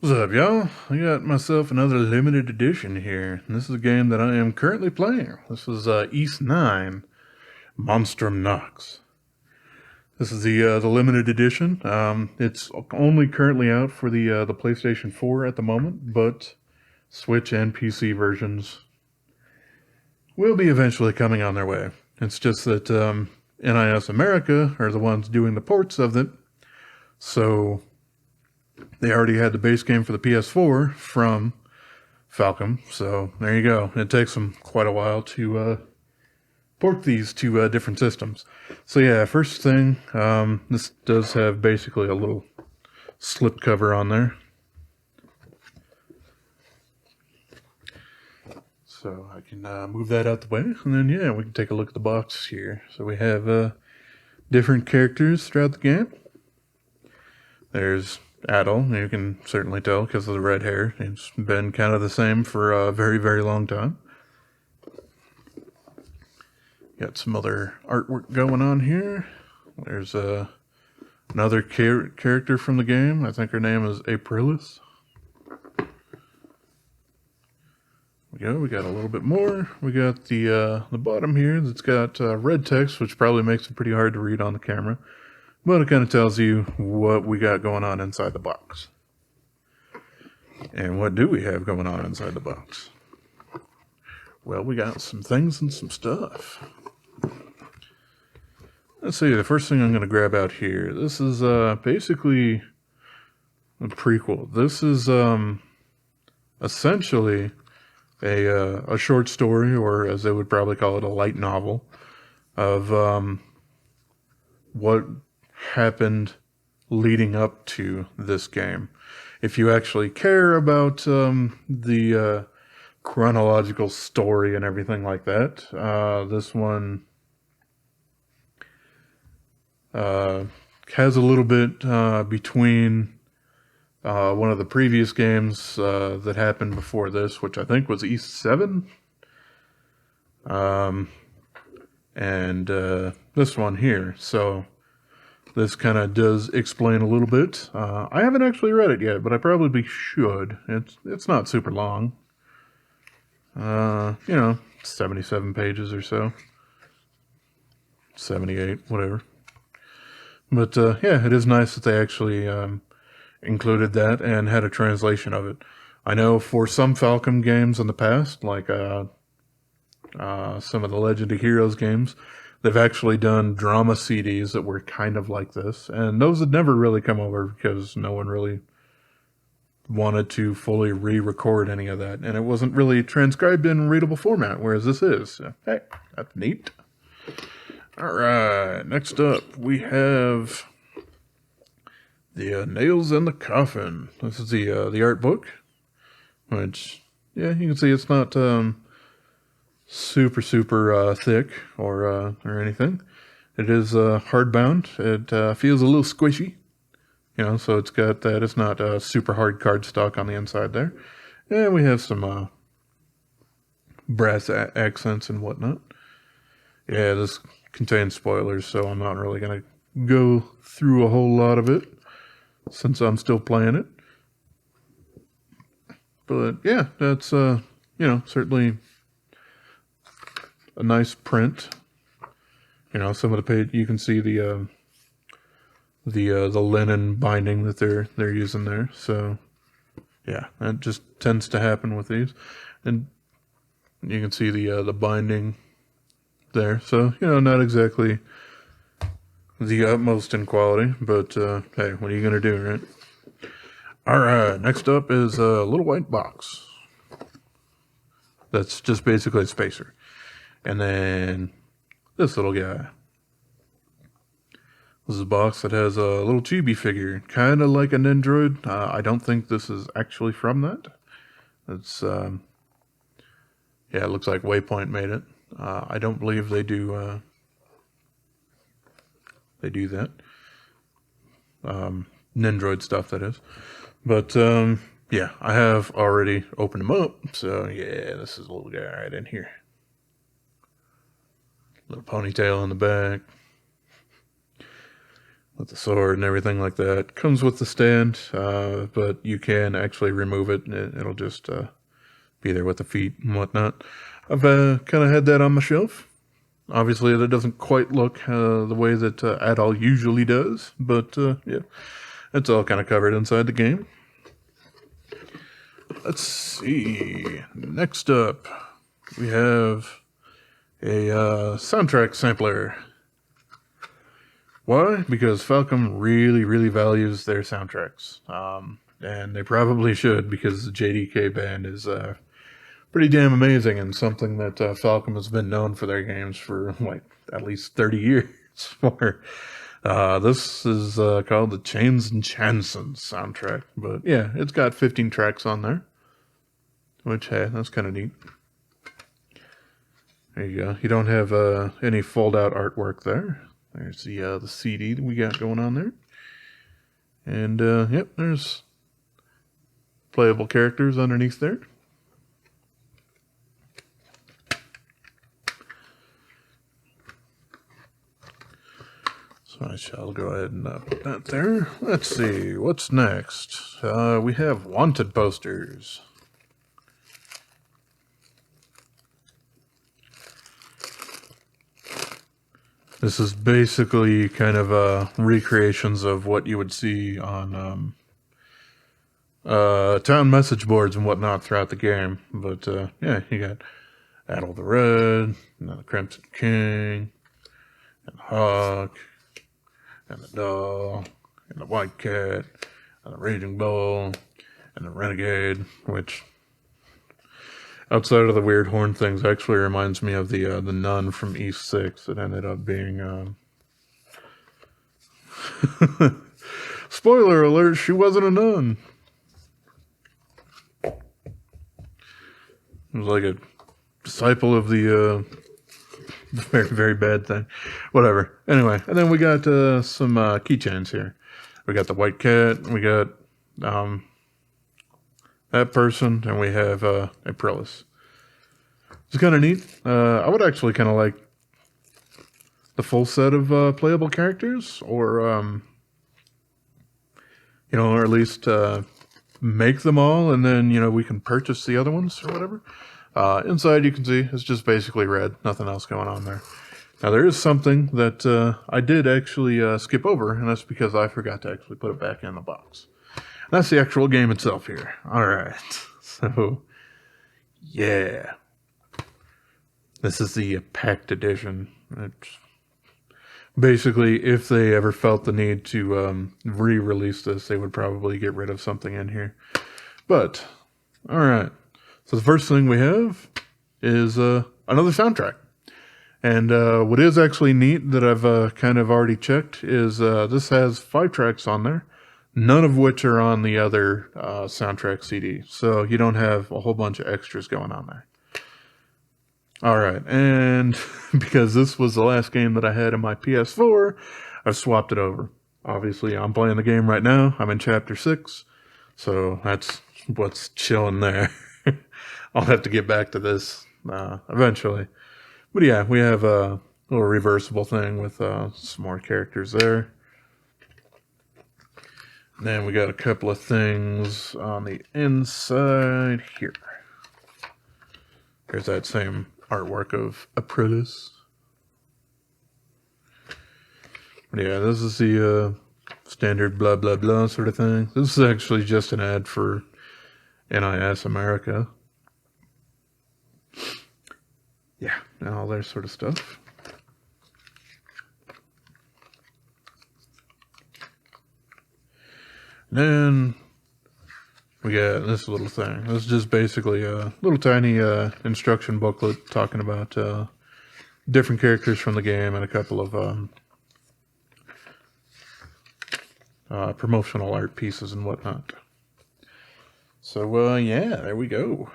What's up, y'all? I got myself another limited edition here. And this is a game that I am currently playing. This is East 9, Monstrum Nox. This is the limited edition. It's only currently out for the PlayStation 4 at the moment, but Switch and PC versions will be eventually coming on their way. It's just that NIS America are the ones doing the ports of it, so they already had the base game for the PS4 from Falcom, so there you go. It takes them quite a while to port these to different systems. So yeah, first thing, this does have basically a little slip cover on there. So I can move that out the way, and then yeah, we can take a look at the box here. So we have different characters throughout the game. There's Adel, you can certainly tell because of the red hair. It's been kind of the same for a very, very long time. Got some other artwork going on here. There's another character from the game. I think her name is Aprilis. We got a little bit more. We got the bottom here that's got red text, which probably makes it pretty hard to read on the camera. But it kind of tells you what we got going on inside the box. And what do we have going on inside the box? Well, we got some things and some stuff. Let's see, the first thing I'm going to grab out here. This is basically a prequel. This is essentially a short story, or as they would probably call it, a light novel, of what happened leading up to this game. If you actually care about the chronological story and everything like that, this one has a little bit between one of the previous games that happened before this, which I think was East 7, and this one here. So this kind of does explain a little bit. I haven't actually read it yet, but I probably should. It's not super long. 77 pages or so. 78, whatever. But yeah, it is nice that they actually included that and had a translation of it. I know for some Falcom games in the past, like some of the Legend of Heroes games, they've actually done drama CDs that were kind of like this, and those had never really come over because no one really wanted to fully re-record any of that, and it wasn't really transcribed in readable format, whereas this is. So, hey, that's neat. Alright, next up we have the Nails in the Coffin. This is the art book, which, yeah, you can see it's not super thick or anything. It is hardbound. It feels a little squishy, so it's got that. It's not super hard cardstock on the inside there. And we have some brass accents and whatnot. Yeah, this contains spoilers, so I'm not really going to go through a whole lot of it since I'm still playing it. But yeah, that's certainly a nice print. Some of the page, you can see the linen binding that they're using there. So yeah, that just tends to happen with these, and you can see the binding there. So not exactly the utmost in quality, but hey, what are you gonna do, right? All right, next up is a little white box. That's just basically a spacer. And then this little guy. This is a box that has a little chibi figure, kind of like a Nendroid. I don't think this is actually from that. It's, yeah, it looks like Waypoint made it. I don't believe they do that. Nendroid stuff, that is. But, yeah, I have already opened them up. So, yeah, this is a little guy right in here. Little ponytail in the back. with the sword and everything like that. Comes with the stand, but you can actually remove it. It'll just be there with the feet and whatnot. I've kind of had that on my shelf. Obviously, that doesn't quite look the way that Adol usually does, but yeah, it's all kind of covered inside the game. Let's see. Next up, we have a soundtrack sampler. Why? Because Falcom really, really values their soundtracks. And they probably should, because the JDK band is pretty damn amazing and something that Falcom has been known for their games for like at least 30 years for. This is called the Chains and Chansons soundtrack. But yeah, it's got 15 tracks on there, which, hey, that's kind of neat. There you go. You don't have any fold-out artwork there. There's the CD that we got going on there. And, yep, there's playable characters underneath there. So I shall go ahead and put that there. Let's see, what's next? We have wanted posters. This is basically kind of recreations of what you would see on town message boards and whatnot throughout the game. But yeah, you got Adol the Red, and the Crimson King, and the Hawk, and the Doll, and the White Cat, and the Raging Bull, and the Renegade, which, outside of the weird horn things, actually reminds me of the nun from East 6 that ended up being... Spoiler alert, she wasn't a nun. It was like a disciple of the very, very bad thing. Whatever. Anyway, and then we got some keychains here. We got the White Cat, we got that person, and we have Aprilis. It's kind of neat. I would actually kind of like the full set of playable characters, or you know, or at least make them all, and then, you know, we can purchase the other ones or whatever. Inside, you can see it's just basically red, nothing else going on there. Now, there is something that I did actually skip over, and that's because I forgot to actually put it back in the box. And that's the actual game itself here. All right, so yeah, this is the packed edition. It's basically, if they ever felt the need to re-release this, they would probably get rid of something in here. But, alright. So the first thing we have is another soundtrack. And what is actually neat that I've kind of already checked is this has 5 tracks on there, none of which are on the other soundtrack CD. So you don't have a whole bunch of extras going on there. Alright, and because this was the last game that I had in my PS4, I've swapped it over. Obviously, I'm playing the game right now. I'm in Chapter 6, so that's what's chilling there. I'll have to get back to this eventually. But yeah, we have a little reversible thing with some more characters there. And then we got a couple of things on the inside here. There's that same artwork of Aprilis. Yeah, this is the standard blah blah blah sort of thing. This is actually just an ad for NIS America. Yeah, and all that sort of stuff. Then we got this little thing. This is just basically a little tiny instruction booklet talking about different characters from the game and a couple of promotional art pieces and whatnot. So, yeah, there we go.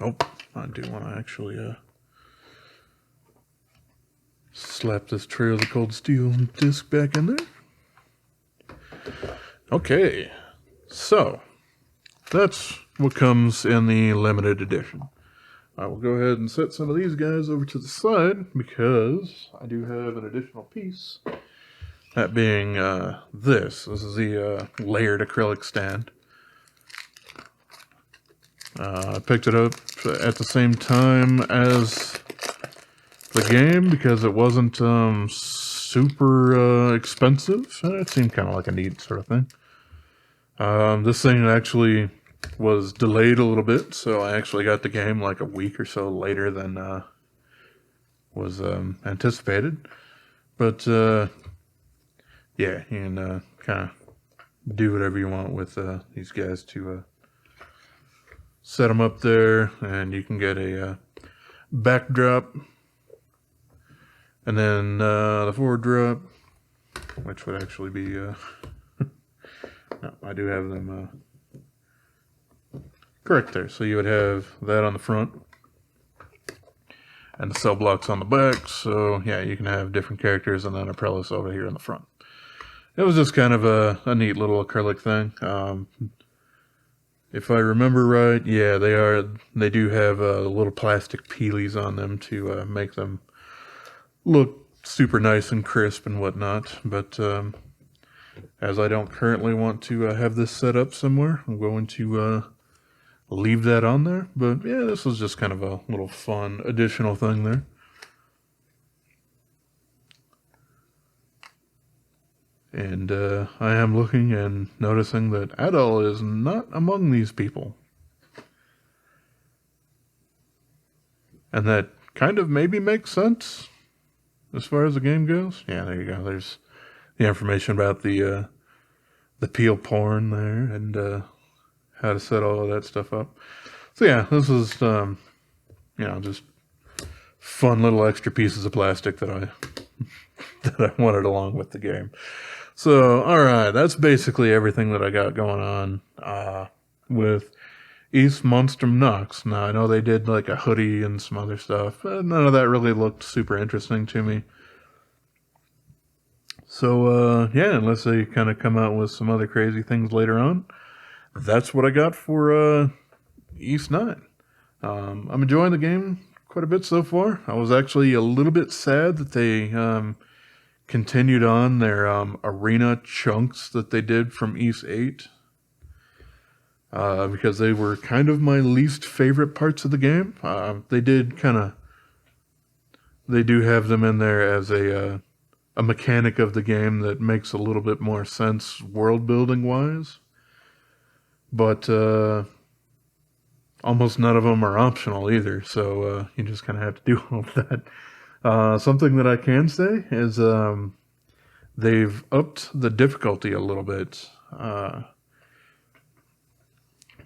Oh, I do want to actually slap this Trail of the Cold Steel disc back in there. Okay, so that's what comes in the limited edition. I will go ahead and set some of these guys over to the side because I do have an additional piece. That being this. This is the layered acrylic stand. I picked it up at the same time as the game because it wasn't super expensive. It seemed kind of like a neat sort of thing. This thing actually was delayed a little bit, so I actually got the game like a week or so later than was anticipated. But yeah, you can kind of do whatever you want with these guys to set them up there, and you can get a backdrop, and then the forward drop, which would actually be no, I do have them correct there. So you would have that on the front and the cell blocks on the back. So yeah, you can have different characters and then a prellis over here in the front. It was just kind of a neat little acrylic thing. If I remember right, yeah, they do have little plastic peelies on them to make them look super nice and crisp and whatnot. But as I don't currently want to have this set up somewhere, I'm going to leave that on there. But yeah, this was just kind of a little fun additional thing there. And I am looking and noticing that Adele is not among these people. And that kind of maybe makes sense as far as the game goes. Yeah, there you go. There's the information about the peel porn there and how to set all of that stuff up. So yeah, this is, you know, just fun little extra pieces of plastic that I wanted along with the game. So, alright, that's basically everything that I got going on with East Monstrum Nox. Now, I know they did like a hoodie and some other stuff, but none of that really looked super interesting to me. So, yeah, unless they kind of come out with some other crazy things later on, that's what I got for East 9. I'm enjoying the game quite a bit so far. I was actually a little bit sad that they continued on their arena chunks that they did from East 8 because they were kind of my least favorite parts of the game. They do have them in there as a mechanic of the game that makes a little bit more sense world building wise, but almost none of them are optional either, so you just kind of have to do all of that. Something that I can say is they've upped the difficulty a little bit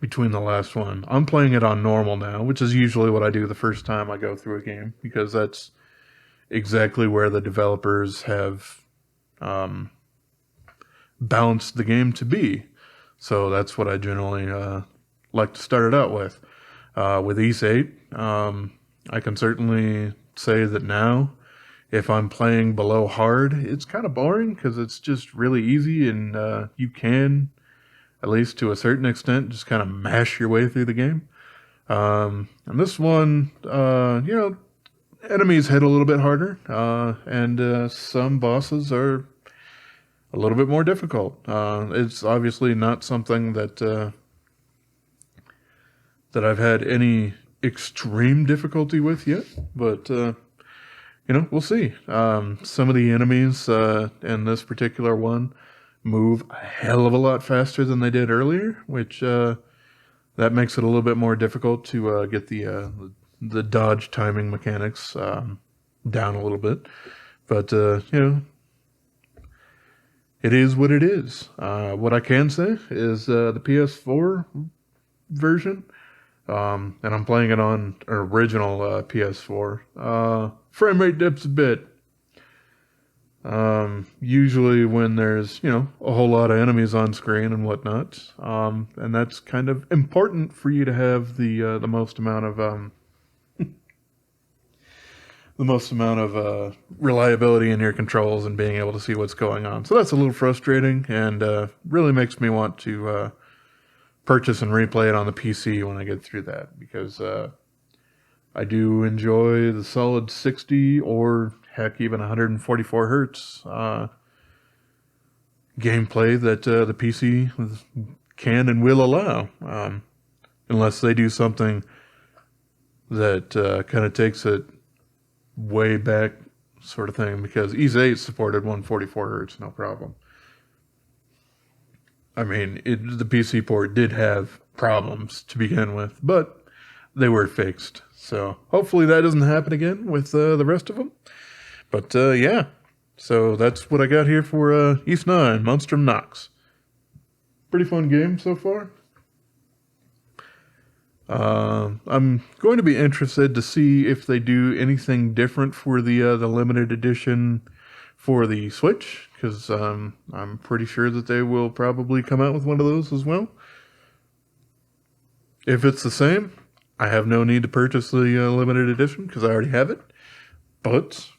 between the last one. I'm playing it on normal now, which is usually what I do the first time I go through a game, because that's exactly where the developers have balanced the game to be. So that's what I generally like to start it out with. With East 8, I can certainly say that now, if I'm playing below hard, it's kind of boring because it's just really easy, and you can, at least to a certain extent, just kind of mash your way through the game. And this one, you know, enemies hit a little bit harder, and some bosses are a little bit more difficult. It's obviously not something that I've had any extreme difficulty with yet, but you know, we'll see. Some of the enemies in this particular one move a hell of a lot faster than they did earlier, which that makes it a little bit more difficult to get the dodge timing mechanics down a little bit. But you know, it is what it is. What I can say is the PS4 version. And I'm playing it on an original PS4. Frame rate dips a bit. Usually when there's, you know, a whole lot of enemies on screen and whatnot. And that's kind of important for you to have the most amount of reliability in your controls and being able to see what's going on. So that's a little frustrating, and really makes me want to purchase and replay it on the PC when I get through that, because I do enjoy the solid 60 or heck, even 144 hertz gameplay that the PC can and will allow, unless they do something that kind of takes it way back, sort of thing. Because Ease 8 supported 144 hertz, no problem. I mean, the PC port did have problems to begin with, but they were fixed. So hopefully that doesn't happen again with the rest of them. But yeah, so that's what I got here for East 9, Monstrum Nox. Pretty fun game so far. I'm going to be interested to see if they do anything different for the limited edition for the Switch, because I'm pretty sure that they will probably come out with one of those as well. If it's the same, I have no need to purchase the limited edition because I already have it. But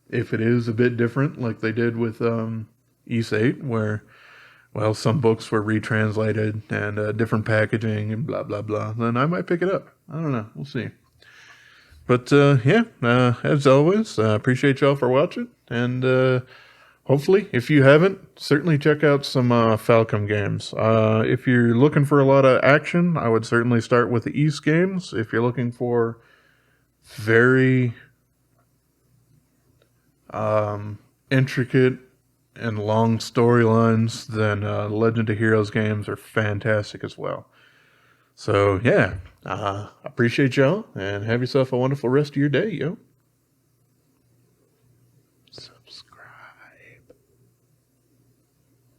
if it is a bit different, like they did with East 8, where, well, some books were retranslated and different packaging and blah, blah, blah, then I might pick it up. I don't know. We'll see. But yeah, as always, I appreciate y'all for watching. And hopefully, if you haven't, certainly check out some Falcom games. If you're looking for a lot of action, I would certainly start with the East games. If you're looking for very intricate and long storylines, then Legend of Heroes games are fantastic as well. So yeah, appreciate y'all, and have yourself a wonderful rest of your day, yo.